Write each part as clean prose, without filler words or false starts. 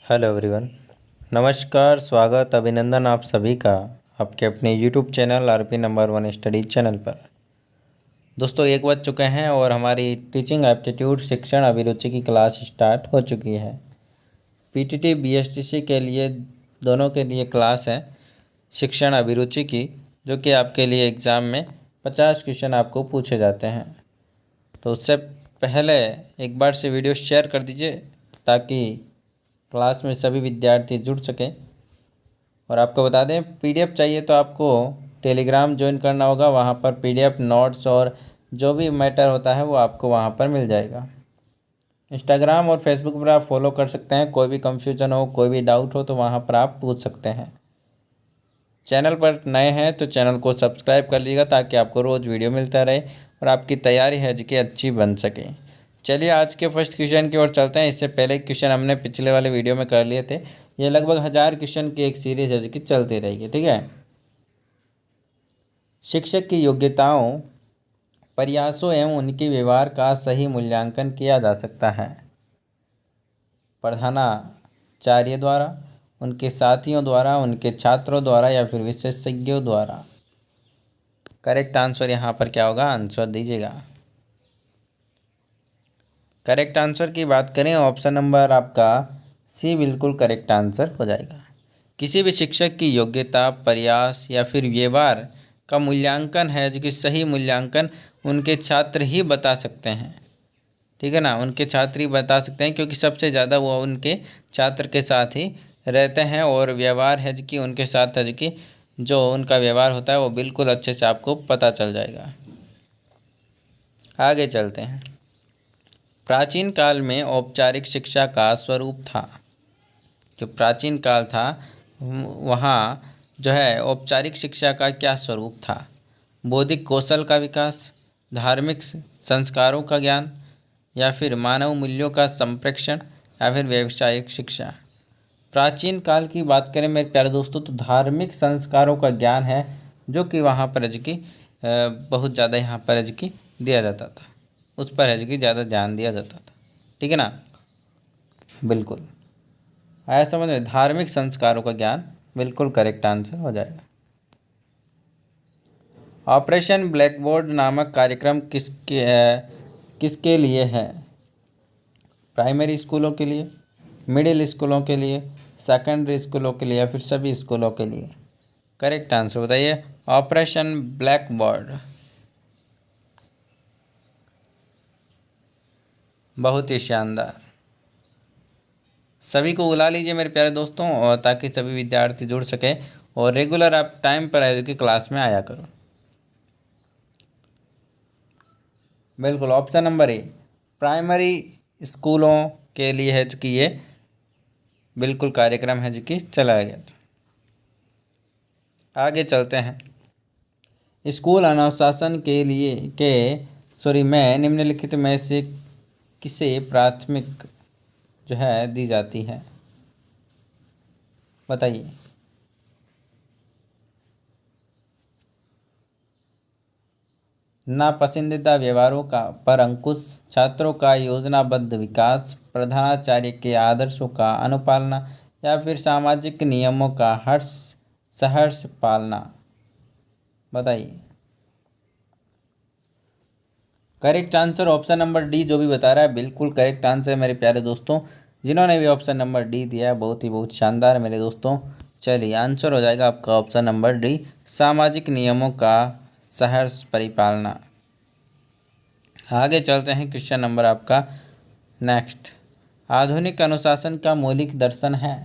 Hello everyone. नमस्कार, स्वागत, अभिनंदन आप सभी का आपके अपने YouTube channel RP number 1 study channel पर। दोस्तों 1 बज चुके हैं और हमारी टीचिंग एप्टीट्यूड शिक्षण अभिरुचि की क्लास स्टार्ट हो चुकी है। पीटीटी बीएसटीसी के लिए दोनों के लिए क्लास है शिक्षण अभिरुचि की, जो कि आपके लिए एग्ज़ाम में 50 क्वेश्चन आपको पूछे जाते हैं। तो उससे पहले एक बार से वीडियो शेयर कर दीजिए ताकि क्लास में सभी विद्यार्थी जुड़ सकें। और आपको बता दें, पीडीएफ चाहिए तो आपको टेलीग्राम ज्वाइन करना होगा। वहाँ पर पीडीएफ नोट्स और जो भी मैटर होता है वो आपको वहाँ पर मिल जाएगा। इंस्टाग्राम और फेसबुक पर आप फॉलो कर सकते हैं। कोई भी कंफ्यूजन हो, कोई भी डाउट हो तो वहाँ पर आप पूछ सकते हैं। चैनल पर नए हैं तो चैनल को सब्सक्राइब कर लीजिएगा ताकि आपको रोज़ वीडियो मिलता रहे और आपकी तैयारी है जो कि अच्छी बन सके। चलिए आज के फर्स्ट क्वेश्चन की ओर चलते हैं। इससे पहले क्वेश्चन हमने पिछले वाले वीडियो में कर लिए थे। ये लगभग 1000 क्वेश्चन की एक सीरीज है जो कि चलती रहेगी, ठीक है। शिक्षक की योग्यताओं, प्रयासों एवं उनके व्यवहार का सही मूल्यांकन किया जा सकता है प्रधानाचार्य द्वारा, उनके साथियों द्वारा, उनके छात्रों द्वारा या फिर विशेषज्ञों द्वारा। करेक्ट आंसर यहाँ पर क्या होगा, आंसर दीजिएगा। करेक्ट आंसर की बात करें, ऑप्शन नंबर आपका सी बिल्कुल करेक्ट आंसर हो जाएगा। किसी भी शिक्षक की योग्यता, प्रयास या फिर व्यवहार का मूल्यांकन है जो कि सही मूल्यांकन उनके छात्र ही बता सकते हैं, ठीक है ना। उनके छात्र ही बता सकते हैं क्योंकि सबसे ज़्यादा वो उनके छात्र के साथ ही रहते हैं और व्यवहार है जो कि उनके साथ है जो कि जो उनका व्यवहार होता है वो बिल्कुल अच्छे से आपको पता चल जाएगा। आगे चलते हैं। प्राचीन काल में औपचारिक शिक्षा का स्वरूप था। जो प्राचीन काल था वहाँ जो है औपचारिक शिक्षा का क्या स्वरूप था। बौद्धिक कौशल का विकास, धार्मिक संस्कारों का ज्ञान या फिर मानव मूल्यों का संप्रेषण या फिर व्यावसायिक शिक्षा। प्राचीन काल की बात करें मेरे प्यारे दोस्तों तो धार्मिक संस्कारों का ज्ञान है जो कि वहाँ पर है कि बहुत ज़्यादा यहाँ पर है कि दिया जाता था। उस पर है कि ज़्यादा ध्यान दिया जाता था, ठीक है ना। बिल्कुल आया समझ में, धार्मिक संस्कारों का ज्ञान बिल्कुल करेक्ट आंसर हो जाएगा। ऑपरेशन ब्लैकबोर्ड नामक कार्यक्रम किसके लिए है। प्राइमरी स्कूलों के लिए, मिडिल स्कूलों के लिए, सेकेंडरी स्कूलों के लिए या फिर सभी स्कूलों के लिए। करेक्ट आंसर बताइए। ऑपरेशन ब्लैकबोर्ड बहुत ही शानदार। सभी को बुला लीजिए मेरे प्यारे दोस्तों और ताकि सभी विद्यार्थी जुड़ सके और रेगुलर आप टाइम पर आए कि क्लास में आया करो। बिल्कुल ऑप्शन नंबर ए प्राइमरी स्कूलों के लिए है जो कि ये बिल्कुल कार्यक्रम है जो कि चलाया गया था। आगे चलते हैं। स्कूल अनुशासन के लिए में निम्नलिखित में से किसे प्राथमिक जो है दी जाती है, बताइए। नापसंदीदा व्यवहारों का पर अंकुश, छात्रों का योजनाबद्ध विकास, प्रधानाचार्य के आदर्शों का अनुपालना या फिर सामाजिक नियमों का सहर्ष पालना, बताइए। Correct answer option number D जो भी बता रहा है बिल्कुल करेक्ट आंसर है मेरे प्यारे दोस्तों। जिन्होंने भी ऑप्शन नंबर डी दिया है बहुत शानदार मेरे दोस्तों। चलिए आंसर हो जाएगा आपका ऑप्शन नंबर डी, सामाजिक नियमों का सहर्ष परिपालना। आगे चलते हैं। क्वेश्चन नंबर आपका नेक्स्ट। आधुनिक अनुशासन का मौलिक दर्शन है।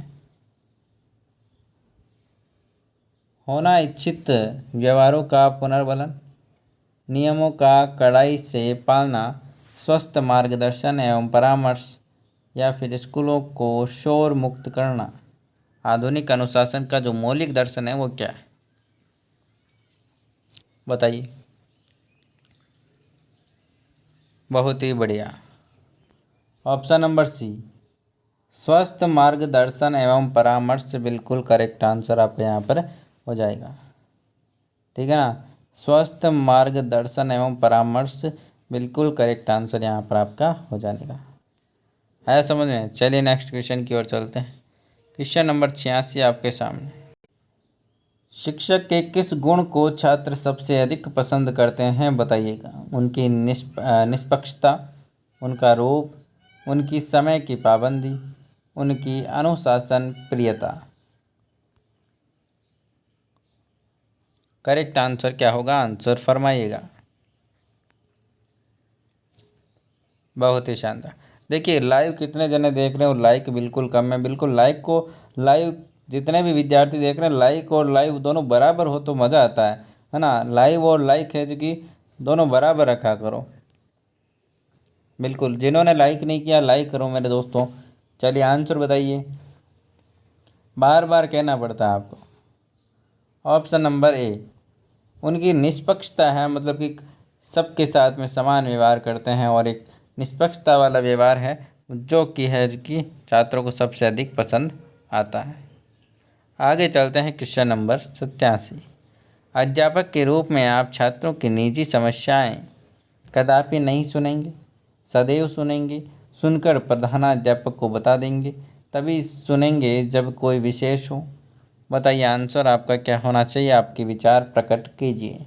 होना इच्छित व्यवहारों का पुनर्वलन, नियमों का कड़ाई से पालना, स्वस्थ मार्गदर्शन एवं परामर्श या फिर स्कूलों को शोर मुक्त करना। आधुनिक अनुशासन का जो मौलिक दर्शन है वो क्या है, बताइए। बहुत ही बढ़िया, ऑप्शन नंबर सी स्वस्थ मार्गदर्शन एवं परामर्श बिल्कुल करेक्ट आंसर आपका यहाँ पर हो जाएगा, ठीक है ना। स्वस्थ मार्गदर्शन एवं परामर्श बिल्कुल करेक्ट आंसर यहाँ पर आपका हो जाएगा। है समझ में। चलिए नेक्स्ट क्वेश्चन की ओर चलते हैं। क्वेश्चन नंबर 86 आपके सामने। शिक्षक के किस गुण को छात्र सबसे अधिक पसंद करते हैं बताइएगा। उनकी निष्पक्षता, उनका रूप, उनकी समय की पाबंदी, उनकी अनुशासन प्रियता। करेक्ट आंसर क्या होगा, आंसर फरमाइएगा। बहुत ही शानदार। देखिए लाइव कितने जने देख रहे हो, लाइक बिल्कुल कम है। बिल्कुल लाइव जितने भी विद्यार्थी देख रहे हैं, लाइक और लाइव दोनों बराबर हो तो मज़ा आता है ना। लाइव और लाइक है जो कि दोनों बराबर रखा करो। बिल्कुल, जिन्होंने लाइक नहीं किया लाइक करो मेरे दोस्तों। चलिए आंसर बताइए, बार बार कहना पड़ता है आपको। ऑप्शन नंबर ए, उनकी निष्पक्षता है, मतलब कि सबके साथ में समान व्यवहार करते हैं और एक निष्पक्षता वाला व्यवहार है जो कि छात्रों को सबसे अधिक पसंद आता है। आगे चलते हैं क्वेश्चन नंबर 87। अध्यापक के रूप में आप छात्रों की निजी समस्याएं कदापि नहीं सुनेंगे, सदैव सुनेंगे, सुनकर प्रधानाध्यापक को बता देंगे, तभी सुनेंगे जब कोई विशेष हो। बताइए आंसर आपका क्या होना चाहिए, आपके विचार प्रकट कीजिए।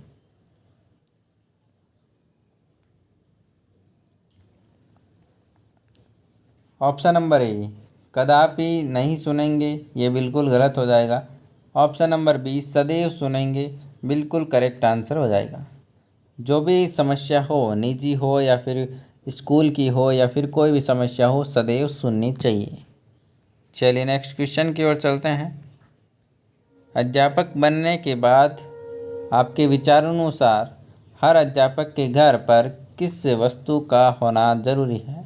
ऑप्शन नंबर ए, कदापि नहीं सुनेंगे, ये बिल्कुल गलत हो जाएगा। ऑप्शन नंबर बी, सदैव सुनेंगे, बिल्कुल करेक्ट आंसर हो जाएगा। जो भी समस्या हो, निजी हो या फिर स्कूल की हो या फिर कोई भी समस्या हो, सदैव सुननी चाहिए। चलिए नेक्स्ट क्वेश्चन की ओर चलते हैं। अध्यापक बनने के बाद आपके विचारानुसार हर अध्यापक के घर पर किस वस्तु का होना जरूरी है।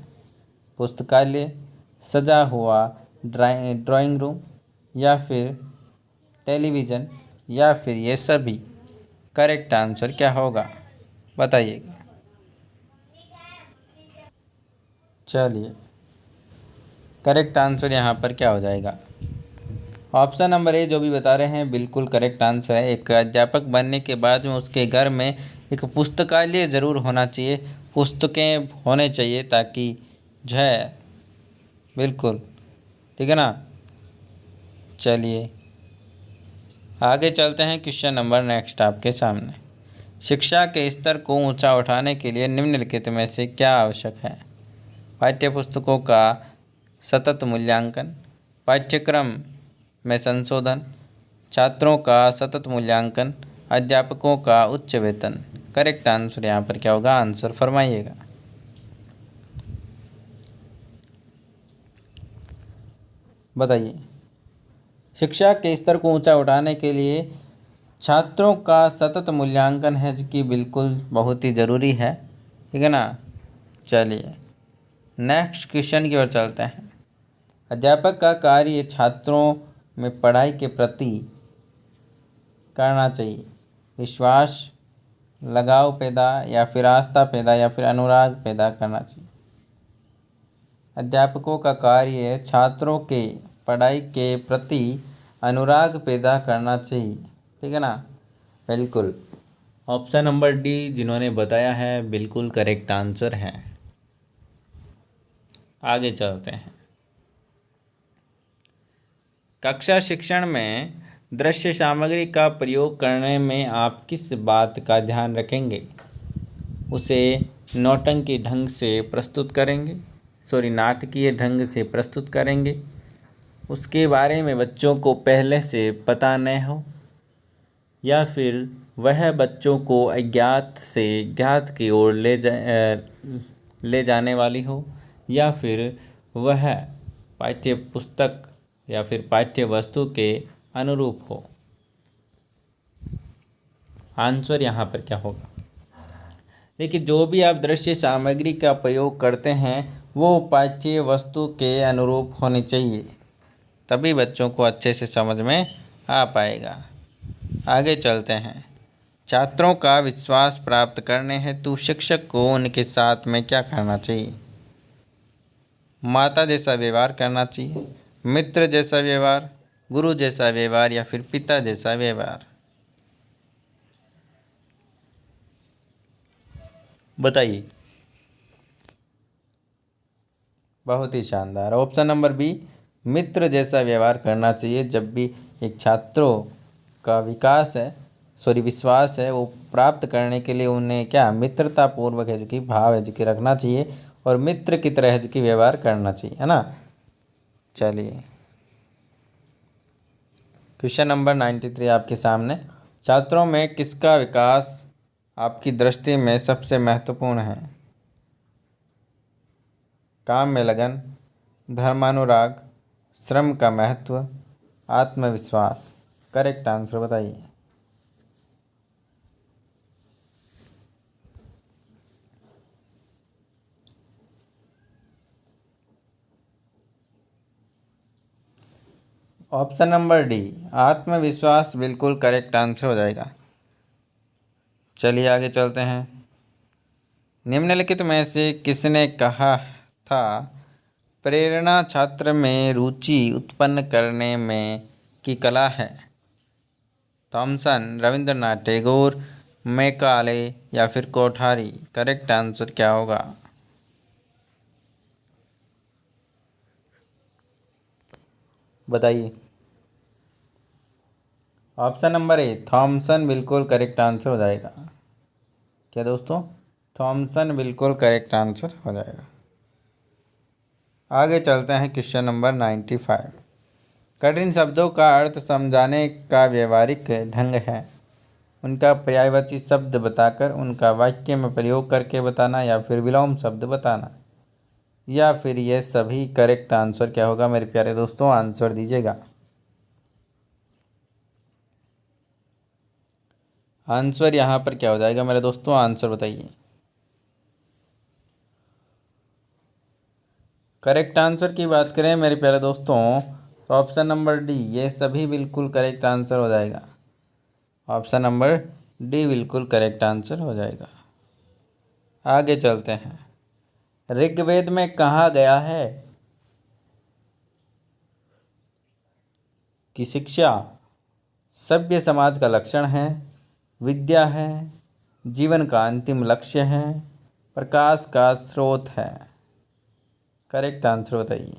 पुस्तकालय, सजा हुआ ड्राइंग रूम, या फिर टेलीविज़न, या फिर ये सभी। करेक्ट आंसर क्या होगा बताइएगा। चलिए करेक्ट आंसर यहाँ पर क्या हो जाएगा, ऑप्शन नंबर ए जो भी बता रहे हैं बिल्कुल करेक्ट आंसर है। एक अध्यापक बनने के बाद में उसके घर में एक पुस्तकालय ज़रूर होना चाहिए, पुस्तकें होने चाहिए ताकि जो है, बिल्कुल ठीक है ना। चलिए आगे चलते हैं, क्वेश्चन नंबर नेक्स्ट आपके सामने। शिक्षा के स्तर को ऊंचा उठाने के लिए निम्नलिखित में से क्या आवश्यक है। पाठ्यपुस्तकों का सतत मूल्यांकन, पाठ्यक्रम में संशोधन, छात्रों का सतत मूल्यांकन, अध्यापकों का उच्च वेतन। करेक्ट आंसर यहाँ पर क्या होगा, आंसर फरमाइएगा। बताइए। शिक्षा के स्तर को ऊंचा उठाने के लिए छात्रों का सतत मूल्यांकन है कि बिल्कुल बहुत ही ज़रूरी है, ठीक है ना। चलिए नेक्स्ट क्वेश्चन की ओर चलते हैं। अध्यापक का कार्य छात्रों में पढ़ाई के प्रति करना चाहिए विश्वास, लगाव पैदा, या फिर आस्था पैदा, या फिर अनुराग पैदा करना चाहिए। अध्यापकों का कार्य छात्रों के पढ़ाई के प्रति अनुराग पैदा करना चाहिए, ठीक है ना। बिल्कुल ऑप्शन नंबर डी जिन्होंने बताया है बिल्कुल करेक्ट आंसर है। आगे चलते हैं। कक्षा शिक्षण में दृश्य सामग्री का प्रयोग करने में आप किस बात का ध्यान रखेंगे। उसे नौटंकी ढंग से प्रस्तुत करेंगे, नाटकीय ढंग से प्रस्तुत करेंगे, उसके बारे में बच्चों को पहले से पता न हो, या फिर वह बच्चों को अज्ञात से ज्ञात की ओर ले जाने वाली हो, या फिर वह पाठ्य पुस्तक या फिर पाठ्य वस्तु के अनुरूप हो। आंसर यहाँ पर क्या होगा। देखिए जो भी आप दृश्य सामग्री का प्रयोग करते हैं वो पाठ्य वस्तु के अनुरूप होनी चाहिए, तभी बच्चों को अच्छे से समझ में आ पाएगा। आगे चलते हैं। छात्रों का विश्वास प्राप्त करने हेतु शिक्षक को उनके साथ में क्या करना चाहिए। माता जैसा व्यवहार करना चाहिए, मित्र जैसा व्यवहार, गुरु जैसा व्यवहार, या फिर पिता जैसा व्यवहार। बताइए। बहुत ही शानदार, ऑप्शन नंबर बी मित्र जैसा व्यवहार करना चाहिए। जब भी एक छात्रों का विश्वास है वो प्राप्त करने के लिए उन्हें क्या मित्रता पूर्वक है जो कि भाव है जो कि रखना चाहिए और मित्र की तरह है जो कि व्यवहार करना चाहिए, है ना। चलिए क्वेश्चन नंबर 93 आपके सामने। छात्रों में किसका विकास आपकी दृष्टि में सबसे महत्वपूर्ण है? काम में लगन, धर्मानुराग, श्रम का महत्व, आत्मविश्वास। करेक्ट आंसर बताइए। ऑप्शन नंबर डी, आत्मविश्वास बिल्कुल करेक्ट आंसर हो जाएगा। चलिए आगे चलते हैं। निम्नलिखित में से किसने कहा था प्रेरणा छात्र में रुचि उत्पन्न करने में की कला है? थॉमसन, रविंद्रनाथ टैगोर, मैकाले या फिर कोठारी। करेक्ट आंसर क्या होगा? बताइए। ऑप्शन नंबर ए थॉमसन बिल्कुल करेक्ट आंसर हो जाएगा। क्या दोस्तों? थॉमसन बिल्कुल करेक्ट आंसर हो जाएगा। आगे चलते हैं क्वेश्चन नंबर 95। कठिन शब्दों का अर्थ समझाने का व्यवहारिक ढंग है उनका पर्यायवाची शब्द बताकर उनका वाक्य में प्रयोग करके बताना या फिर विलोम शब्द बताना या फिर ये सभी। करेक्ट आंसर क्या होगा मेरे प्यारे दोस्तों? आंसर दीजिएगा। आंसर यहाँ पर क्या हो जाएगा मेरे दोस्तों? आंसर बताइए। करेक्ट आंसर की बात करें मेरे प्यारे दोस्तों तो ऑप्शन नंबर डी ये सभी बिल्कुल करेक्ट आंसर हो जाएगा। ऑप्शन नंबर डी बिल्कुल करेक्ट आंसर हो जाएगा। आगे चलते हैं। ऋग्वेद में कहा गया है कि शिक्षा सभ्य समाज का लक्षण है, विद्या है, जीवन का अंतिम लक्ष्य है, प्रकाश का स्रोत है। करेक्ट आंसर बताइए।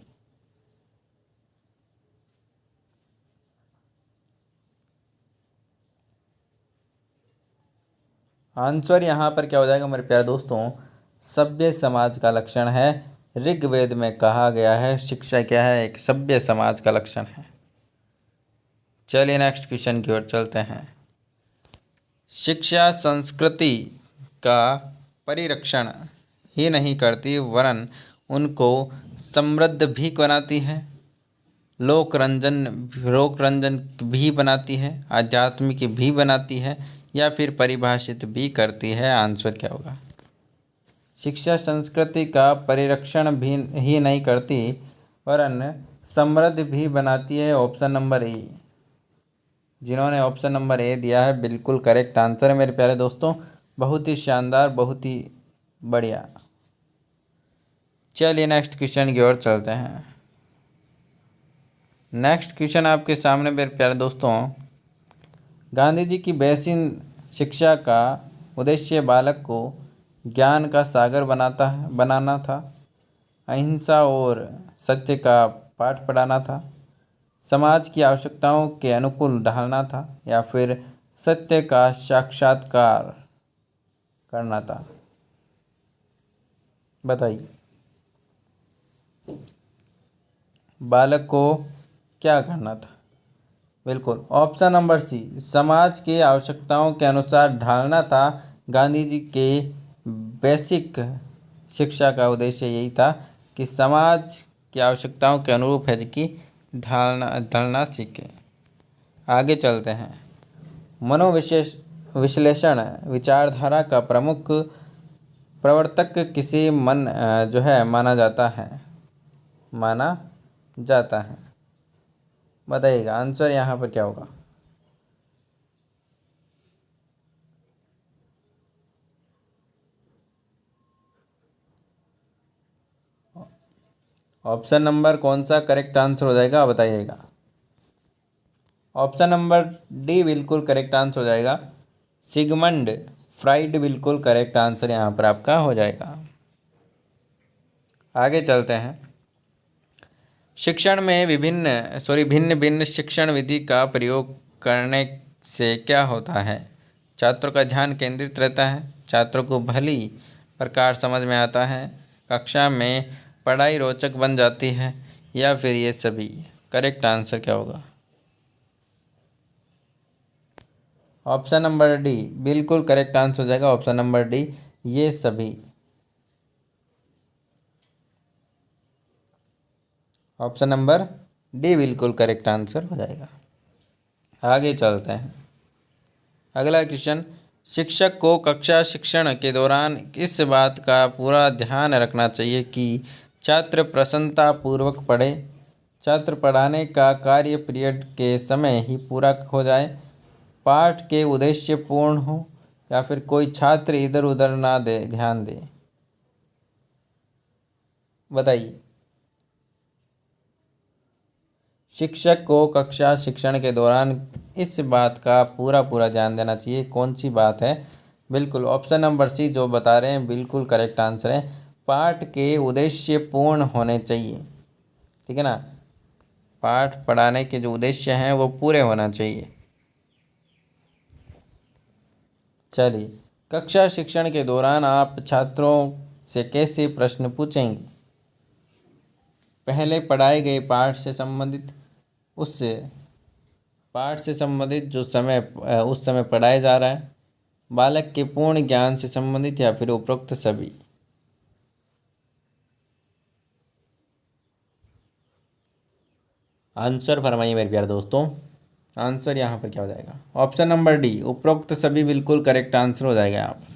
आंसर यहाँ पर क्या हो जाएगा मेरे प्यारे दोस्तों? सभ्य समाज का लक्षण है। ऋग्वेद में कहा गया है शिक्षा क्या है? एक सभ्य समाज का लक्षण है। चलिए नेक्स्ट क्वेश्चन की ओर चलते हैं। शिक्षा संस्कृति का परिरक्षण ही नहीं करती वरन उनको समृद्ध भी बनाती है, लोक रंजन भी बनाती है, आध्यात्मिक भी बनाती है या फिर परिभाषित भी करती है। आंसर क्या होगा? शिक्षा संस्कृति का परिरक्षण भी ही नहीं करती वरन समृद्ध भी बनाती है। Option number A. जिन्होंने ऑप्शन नंबर ए दिया है बिल्कुल करेक्ट आंसर है मेरे प्यारे दोस्तों। बहुत ही शानदार, बहुत ही बढ़िया। चलिए नेक्स्ट क्वेश्चन की ओर चलते हैं। नेक्स्ट क्वेश्चन आपके सामने मेरे प्यारे दोस्तों। गांधी जी की बेसिन शिक्षा का उद्देश्य बालक को ज्ञान का सागर बनाना था, अहिंसा और सत्य का पाठ पढ़ाना था, समाज की आवश्यकताओं के अनुकूल ढालना था या फिर सत्य का साक्षात्कार करना था। बताइए। बालक को क्या करना था? बिल्कुल ऑप्शन नंबर सी, समाज की आवश्यकताओं के अनुसार ढालना था। गांधी जी के बेसिक शिक्षा का उद्देश्य यही था कि समाज की आवश्यकताओं के अनुरूप है कि ढलना सीखे। आगे चलते हैं। विश्लेषण विचारधारा का प्रमुख प्रवर्तक किसे माना जाता है। बताइएगा आंसर यहाँ पर क्या होगा? ऑप्शन नंबर कौन सा करेक्ट आंसर हो जाएगा बताइएगा। ऑप्शन नंबर डी बिल्कुल करेक्ट आंसर हो जाएगा। सिगमंड फ्राइड बिल्कुल करेक्ट आंसर यहाँ पर आपका हो जाएगा। आगे चलते हैं। शिक्षण में भिन्न भिन्न शिक्षण विधि का प्रयोग करने से क्या होता है? छात्रों का ध्यान केंद्रित रहता है, छात्रों को भली प्रकार समझ में आता है, कक्षा में पढ़ाई रोचक बन जाती है, या फिर ये सभी? करेक्ट आंसर क्या होगा? ऑप्शन नंबर डी बिल्कुल करेक्ट आंसर हो जाएगा। ऑप्शन नंबर डी, ये सभी। ऑप्शन नंबर डी बिल्कुल करेक्ट आंसर हो जाएगा। आगे चलते हैं। अगला क्वेश्चन, शिक्षक को कक्षा शिक्षण के दौरान इस बात का पूरा ध्यान रखना चाहिए कि छात्र प्रसन्नतापूर्वक पढ़े, छात्र पढ़ाने का कार्य पीरियड के समय ही पूरा हो जाए, पाठ के उद्देश्य पूर्ण हो, या फिर कोई छात्र इधर उधर ना दे ध्यान दे। बताइए। शिक्षक को कक्षा शिक्षण के दौरान इस बात का पूरा ध्यान देना चाहिए, कौन सी बात है? बिल्कुल ऑप्शन नंबर सी जो बता रहे हैं बिल्कुल करेक्ट आंसर है। पाठ के उद्देश्य पूर्ण होने चाहिए, ठीक है ना। पाठ पढ़ाने के जो उद्देश्य हैं वो पूरे होना चाहिए। चलिए, कक्षा शिक्षण के दौरान आप छात्रों से कैसे प्रश्न पूछेंगे? पहले पढ़ाए गए पाठ से संबंधित, उससे पाठ से संबंधित जो समय उस समय पढ़ाया जा रहा है, बालक के पूर्ण ज्ञान से संबंधित, या फिर उपरोक्त सभी? आंसर फरमाइए मेरे प्यारे दोस्तों। आंसर यहाँ पर क्या हो जाएगा? ऑप्शन नंबर डी उपरोक्त सभी बिल्कुल करेक्ट आंसर हो जाएगा यहाँ पर।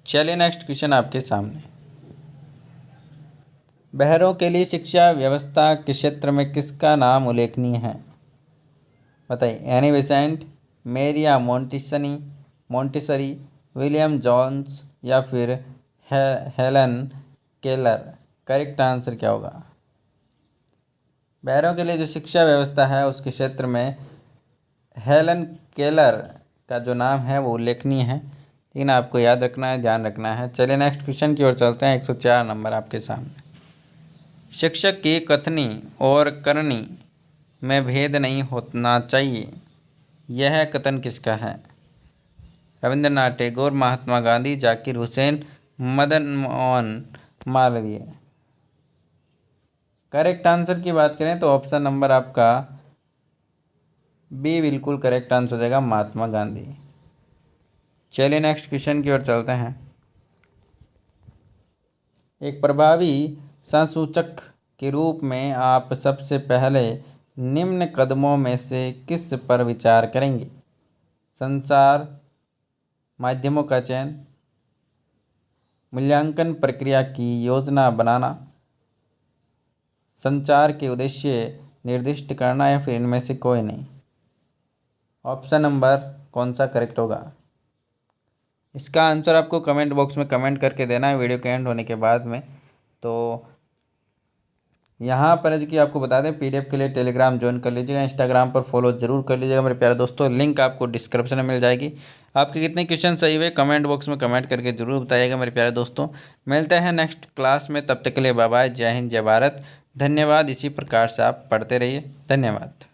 चलिए नेक्स्ट क्वेश्चन आपके सामने। बहरों के लिए शिक्षा व्यवस्था के क्षेत्र में किसका नाम उल्लेखनीय है? बताइए। एनी बेसेंट, मेरिया मोंटेसरी, विलियम जोन्स, या फिर हेलन केलर? करेक्ट आंसर क्या होगा? बहरों के लिए जो शिक्षा व्यवस्था है उसके क्षेत्र में हेलन केलर का जो नाम है वो उल्लेखनीय है, लेकिन आपको याद रखना है, ध्यान रखना है। चलिए नेक्स्ट क्वेश्चन की ओर चलते हैं। 104 नंबर आपके सामने। शिक्षक की कथनी और करनी में भेद नहीं होना चाहिए, यह कथन किसका है? रविंद्रनाथ टैगोर, महात्मा गांधी, जाकिर हुसैन, मदन मोहन मालवीय? करेक्ट आंसर की बात करें तो ऑप्शन नंबर आपका बी बिल्कुल करेक्ट आंसर हो जाएगा, महात्मा गांधी। चलिए नेक्स्ट क्वेश्चन की ओर चलते हैं। एक प्रभावी संसूचक के रूप में आप सबसे पहले निम्न कदमों में से किस पर विचार करेंगे? संचार माध्यमों का चयन, मूल्यांकन प्रक्रिया की योजना बनाना, संचार के उद्देश्य निर्दिष्ट करना, या फिर इनमें से कोई नहीं? ऑप्शन नंबर कौन सा करेक्ट होगा? इसका आंसर आपको कमेंट बॉक्स में कमेंट करके देना है वीडियो के एंड होने के बाद में। तो यहाँ पर है जो कि आपको बता दें, पीडीएफ के लिए टेलीग्राम ज्वाइन कर लीजिएगा, इंस्टाग्राम पर फॉलो जरूर कर लीजिएगा मेरे प्यारे दोस्तों। लिंक आपको डिस्क्रिप्शन में मिल जाएगी। आपके कितने क्वेश्चन सही हुए कमेंट बॉक्स में कमेंट करके जरूर बताइएगा मेरे प्यारे दोस्तों। मिलते हैं नेक्स्ट क्लास में, तब तक के लिए बाय बाय। जय हिंद, जय भारत, धन्यवाद। इसी प्रकार से आप पढ़ते रहिए। धन्यवाद।